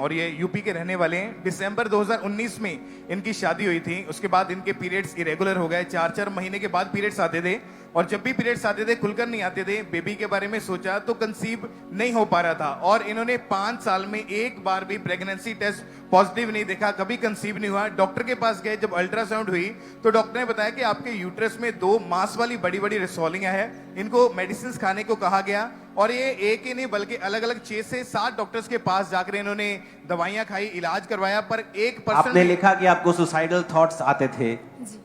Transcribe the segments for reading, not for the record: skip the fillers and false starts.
और ये यूपी के रहने वाले हैं। दिसंबर 2019 में इनकी शादी हुई थी। उसके बाद इनके पीरियड्स इरेगुलर हो गए। 4-4 महीने के बाद पीरियड्स आते थे, और जब भी पीरियड्स आते थे खुलकर नहीं आते थे। बेबी के बारे में सोचा तो कंसीव नहीं हो पा रहा था, और इन्होंने 5 साल में एक बार भी प्रेगनेंसी टेस्ट पॉजिटिव नहीं देखा, कभी कंसीव नहीं हुआ। डॉक्टर के पास गए, जब अल्ट्रासाउंड हुई तो डॉक्टर ने बताया कि आपके यूट्रस में 2 मांस वाली बड़ी बड़ी रिसोलियां है। इनको मेडिसिन खाने को कहा गया, और ये एक ही नहीं बल्कि अलग अलग 6 से 7 डॉक्टर्स के पास जाकर इन्होंने दवाइयां खाई, इलाज करवाया, पर 1% आपने लिखा कि आपको सुसाइडल थॉट्स आते थे जी।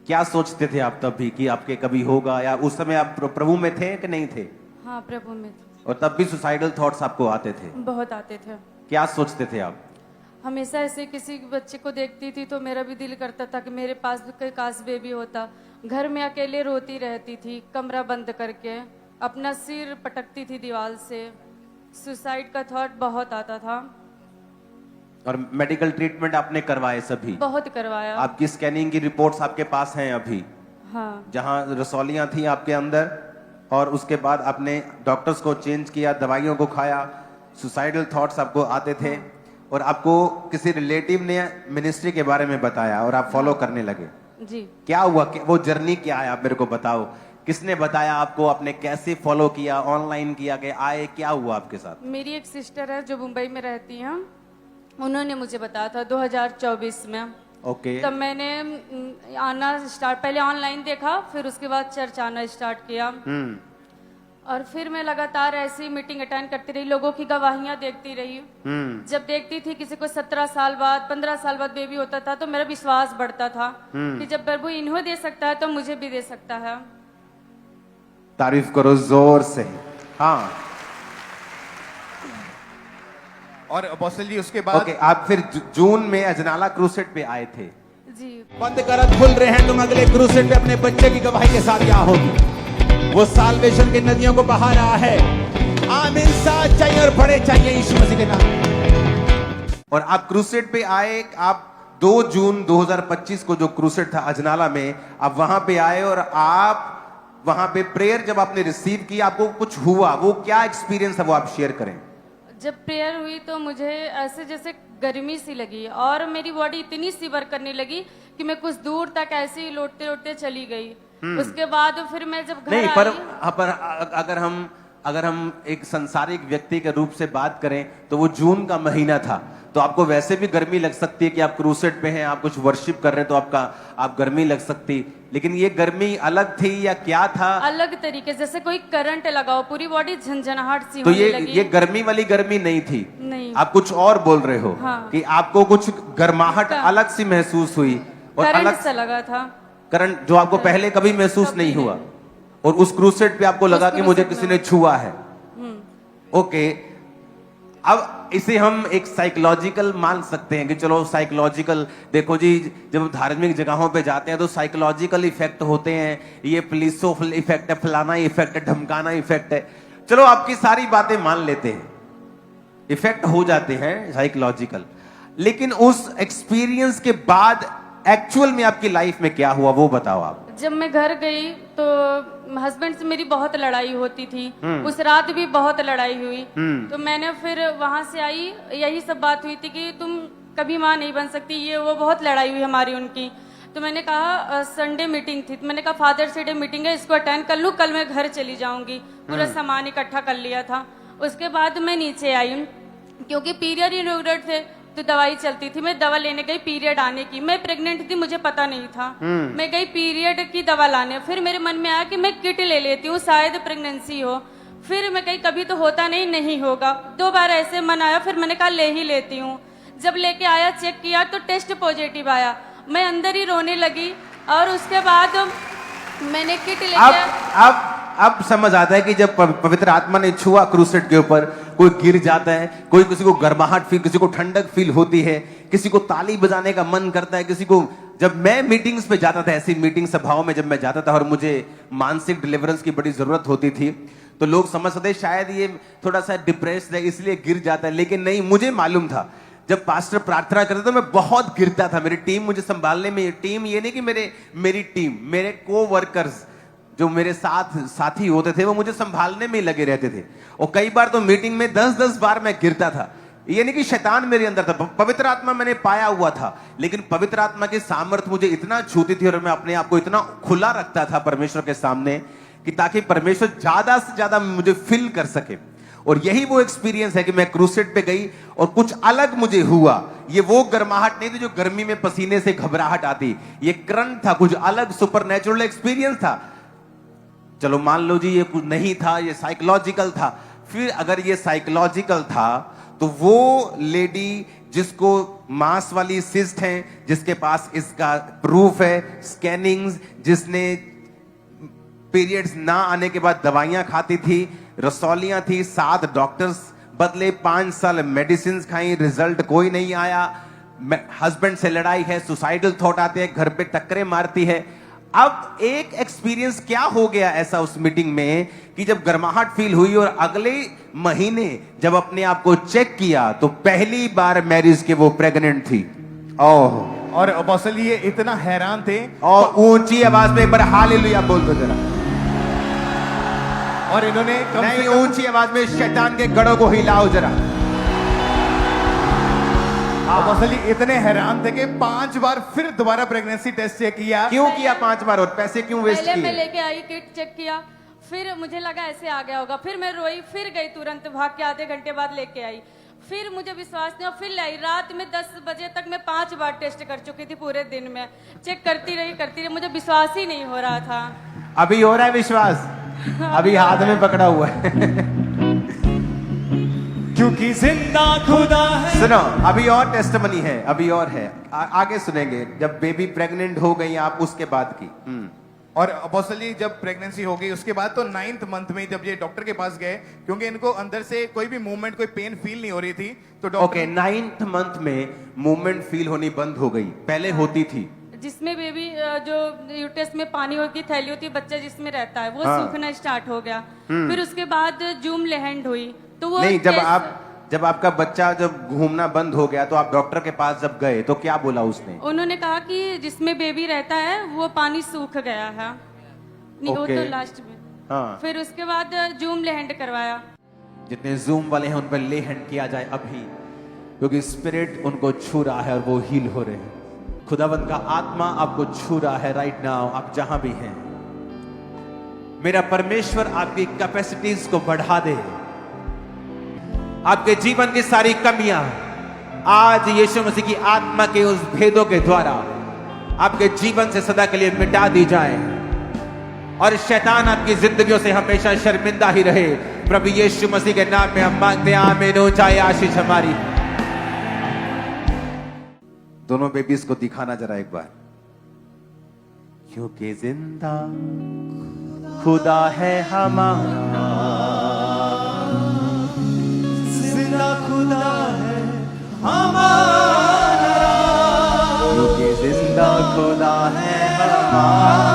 क्या सोचते थे आप तब भी कि आपके कभी होगा, या उस समय आप प्रभु में थे कि नहीं थे? हाँ, प्रभु में थे। और तब भी सुसाइडल थॉट्स आपको आते थे? बहुत आते थे। क्या सोचते थे आप? हमेशा ऐसे किसी बच्चे को देखती थी तो मेरा भी दिल करता था कि मेरे पास भी कोई काश बेबी होता। घर में अकेले रोती रहती थी, कमरा बंद करके अपना सिर पटकती थी दीवार से। सुसाइड का थॉट बहुत आता था। और मेडिकल ट्रीटमेंट आपने करवाए सभी? बहुत करवाया। आपकी स्कैनिंग की रिपोर्ट्स आपके पास हैं अभी? हाँ। जहां रसौलियां थी आपके अंदर, और उसके बाद आपने डॉक्टर्स को चेंज किया, दवाइयों को खाया, सुसाइडल थॉट्स आपको आते थे, और आपको किसी रिलेटिव ने मिनिस्ट्री के बारे में बताया और आप फॉलो करने लगे। जी। क्या हुआ, वो जर्नी क्या है, आप मेरे को बताओ। किसने बताया आपको, आपने कैसे फॉलो किया, ऑनलाइन किया कि आए, क्या हुआ आपके साथ? मेरी एक सिस्टर है जो मुंबई में रहती है, उन्होंने मुझे बताया था 2024 में। ओके। तब मैंने आना स्टार्ट, पहले ऑनलाइन देखा, फिर उसके बाद चर्च आना स्टार्ट किया। और फिर मैं लगातार ऐसी मीटिंग अटेंड करती रही, लोगों की गवाहियां देखती रही। जब देखती थी किसी को 17 साल बाद 15 साल बाद बेबी होता था तो मेरा विश्वास बढ़ता था कि जब प्रभु इन्हें दे सकता है तो मुझे भी दे सकता है। तारीफ करो जोर से। हाँ। और अपोस्टल जी उसके बाद ओके, आप फिर जून में अजनाला क्रूसेड पे आए थे? जी। बंद करत खुल रहे हैं, तुम अगले क्रूसेड पे अपने बच्चे की गवाही के साथ यहाँ होगी। वो साल्वेशन की नदियों को बहा रहा है। आमीन। साथ चाहिए और बड़े चाहिए यीशु मसीह के नाम। और आप क्रूसेड पे आए, आप 2 जून 2025 को जो क्रूसेड था अजनाला में, आप वहां पे आए, और आप वहां पे प्रेयर जब आपने रिसीव की, आपको कुछ हुआ, वो क्या एक्सपीरियंस है वो आप शेयर करें। जब प्रेयर हुई तो मुझे ऐसे जैसे गर्मी सी लगी, और मेरी बॉडी इतनी सीवर करने लगी कि मैं कुछ दूर तक ऐसे ही लौटते लौटते चली गई। उसके बाद फिर मैं जब घर नहीं, आई, पर अगर हम एक संसारिक व्यक्ति के रूप से बात करें तो वो जून का महीना था, तो आपको वैसे भी गर्मी लग सकती है कि आप क्रूसेड पे हैं, आप कुछ वर्शिप कर रहे हैं, तो आप गर्मी लग सकती। लेकिन ये गर्मी अलग थी या क्या था? अलग तरीके, जैसे कोई करंट लगाओ, पूरी बॉडी झंझनाहट सी तो होने लगी। ये गर्मी वाली गर्मी नहीं थी? नहीं। आप कुछ और बोल रहे हो। हाँ। कि आपको कुछ गर्माहट अलग सी महसूस हुई, और करंट अलग सा लगा था। करंट जो आपको पहले कभी महसूस नहीं हुआ, और उस क्रूसेड पे आपको लगा कि मुझे किसी ने छुआ है। ओके, अब इसे हम एक साइकोलॉजिकल मान सकते हैं कि चलो साइकोलॉजिकल, देखो जी, जब धार्मिक जगहों पे जाते हैं तो साइकोलॉजिकल इफेक्ट होते हैं, ये पुलिसो इफेक्ट है, फलाना इफेक्ट है, धमकाना इफेक्ट है। चलो आपकी सारी बातें मान लेते हैं, इफेक्ट हो जाते हैं साइकोलॉजिकल, लेकिन उस एक्सपीरियंस के बाद एक्चुअल में आपकी लाइफ में क्या हुआ वो बताओ आप। जब मैं घर गई तो हस्बैंड से मेरी बहुत लड़ाई होती थी। उस रात भी बहुत लड़ाई हुई। तो मैंने फिर वहां से आई, यही सब बात हुई थी कि तुम कभी माँ नहीं बन सकती, ये वो बहुत लड़ाई हुई हमारी उनकी। तो मैंने कहा संडे मीटिंग थी, तो मैंने कहा फादर्स डे मीटिंग है, इसको अटेंड कर लूँ, कल मैं घर चली जाऊंगी। पूरा सामान इकट्ठा कर लिया था। उसके बाद मैं नीचे आई, क्योंकि पीरियड इरेगुलर थे तो दवाई चलती थी। मैं दवा लेने गई पीरियड आने की, मैं प्रेग्नेंट थी, मुझे पता नहीं था। मैं गई पीरियड की दवा लाने, फिर मेरे मन में आया कि मैं किट ले लेती हूँ, शायद प्रेगनेंसी हो। फिर मैं कही कभी तो होता नहीं होगा। 2 बार ऐसे मन आया, फिर मैंने कहा ले ही लेती हूँ। जब लेके आया, चेक किया तो टेस्ट पॉजिटिव आया। मैं अंदर ही रोने लगी, और उसके बाद मैंने किट लेके अब समझ आता है कि जब पवित्र आत्मा ने छुआ क्रूसेड के ऊपर, कोई गिर जाता है, कोई किसी को गर्माहट फील, किसी को ठंडक फील होती है, किसी को ताली बजाने का मन करता है, किसी को। जब मैं मीटिंग्स पे जाता था, ऐसी मीटिंग सभाओं में जब मैं जाता था और मुझे मानसिक डिलीवरेंस की बड़ी जरूरत होती थी, तो लोग समझते शायद ये थोड़ा सा डिप्रेस्ड है इसलिए गिर जाता है, लेकिन नहीं, मुझे मालूम था। जब पास्टर प्रार्थना करता था मैं बहुत गिरता था। मेरी टीम मुझे संभालने में, टीम ये नहीं कि मेरी टीम, मेरे को वर्कर्स जो मेरे साथी होते थे वो मुझे संभालने में लगे रहते थे। और कई बार तो मीटिंग में 10-10 बार मैं गिरता था ये नहीं कि शैतान मेरे अंदर था, पवित्र आत्मा मैंने पाया हुआ था, लेकिन पवित्र आत्मा की सामर्थ मुझे इतना छूती थी और मैं अपने आप को इतना खुला रखता था परमेश्वर के सामने कि ताकि परमेश्वर ज्यादा से ज्यादा मुझे फिल कर सके। और यही वो एक्सपीरियंस है कि मैं क्रूसेड पे गई और कुछ अलग मुझे हुआ। ये वो गर्माहट नहीं थी जो गर्मी में पसीने से घबराहट आती, ये करंट था, कुछ अलग सुपरनेचुरल एक्सपीरियंस था। चलो मान लो जी ये कुछ नहीं था, ये साइकोलॉजिकल था। फिर अगर ये साइकोलॉजिकल था तो वो लेडी जिसको मांस वाली सिस्ट है, जिसके पास इसका प्रूफ है, स्कैनिंग्स, जिसने पीरियड्स ना आने के बाद दवाइयां खाती थी, रसौलियां थी, 7 डॉक्टर्स बदले, 5 साल मेडिसिन खाई, रिजल्ट कोई नहीं आया, हस्बैंड से लड़ाई है, सुसाइडल थॉट आते हैं, घर पे टक्करें मारती है। अब एक एक्सपीरियंस क्या हो गया ऐसा उस मीटिंग में कि जब गर्माहट फील हुई और अगले महीने जब अपने आप को चेक किया तो पहली बार मैरिज के वो प्रेग्नेंट थी। ओह, और अपोस्टल ये इतना हैरान थे और ऊंची आवाज में एक बार हालेलुया बोल दो जरा। और इन्होंने नहीं, ऊंची आवाज में शैतान के गढ़ों को हिलाओ जरा। अपोस्टल जी इतने हैरान थे कि 5 बार फिर दोबारा प्रेगनेंसी टेस्ट चेक किया। क्यों किया 5 बार और पैसे क्यों वेस्ट पहले मैं किए? लेके आई, किट चेक किया, फिर मुझे लगा ऐसे आ गया होगा, फिर मैं रोई, फिर गई तुरंत भाग के, आधे घंटे बाद लेके आई, फिर मुझे विश्वास नहीं और फिर लाई। रात में 10 बजे तक मैं 5 बार टेस्ट कर चुकी थी, पूरे दिन में चेक करती रही, मुझे विश्वास ही नहीं हो रहा था। अभी हो रहा है विश्वास? अभी हाथ में पकड़ा हुआ है। क्योंकि जिंदा खुदा है। सुनो, अभी और टेस्टमनी है, अभी और है, आगे सुनेंगे जब बेबी प्रेग्नेंट हो गई आप उसके बाद की। और अपोस्टल जी जब प्रेगनेंसी हो गई उसके बाद तो 9th मंथ में जब ये डॉक्टर के पास गए, क्योंकि इनको अंदर से कोई भी मूवमेंट, कोई पेन फील नहीं हो रही थी, तो डॉक्टर ओके, 9th मंथ में मूवमेंट फील होनी बंद हो गई, पहले होती थी। जिसमें बेबी जो यूटेस में पानी होती थैली होती है, बच्चा जिसमें रहता है वो हाँ। सूखना स्टार्ट हो गया। फिर उसके बाद जूम लैंड हुई तो वो नहीं, जब आपका बच्चा जब घूमना बंद हो गया तो आप डॉक्टर के पास जब गए तो क्या बोला उसने? उन्होंने कहा कि जिसमें बेबी रहता है वो पानी सूख गया है। नहीं, वो ओके। तो लास्ट में। हाँ। फिर उसके बाद जूम लैंड करवाया। जितने जूम वाले हैं उन पर ले हैंड किया जाए अभी, क्योंकि स्पिरिट उनको छू रहा है और वो हील हो रहे हैं। खुदावंत का आत्मा आपको छू रहा है राइट नाउ, आप जहां भी हैं। मेरा परमेश्वर आपकी कैपेसिटीज को बढ़ा दे, आपके जीवन की सारी कमियां आज यीशु मसीह की आत्मा के उस भेदों के द्वारा आपके जीवन से सदा के लिए मिटा दी जाए और शैतान आपकी जिंदगियों से हमेशा शर्मिंदा ही रहे। प्रभु यीशु मसीह के नाम में हम मांगते हैं, आमीन। हो जाए आशीष हमारी। दोनों बेबीज को दिखाना जरा एक बार। क्योंकि जिंदा खुदा है हमारा, जिंदा खुदा है हमारा, क्योंकि जिंदा खुदा है हमारा।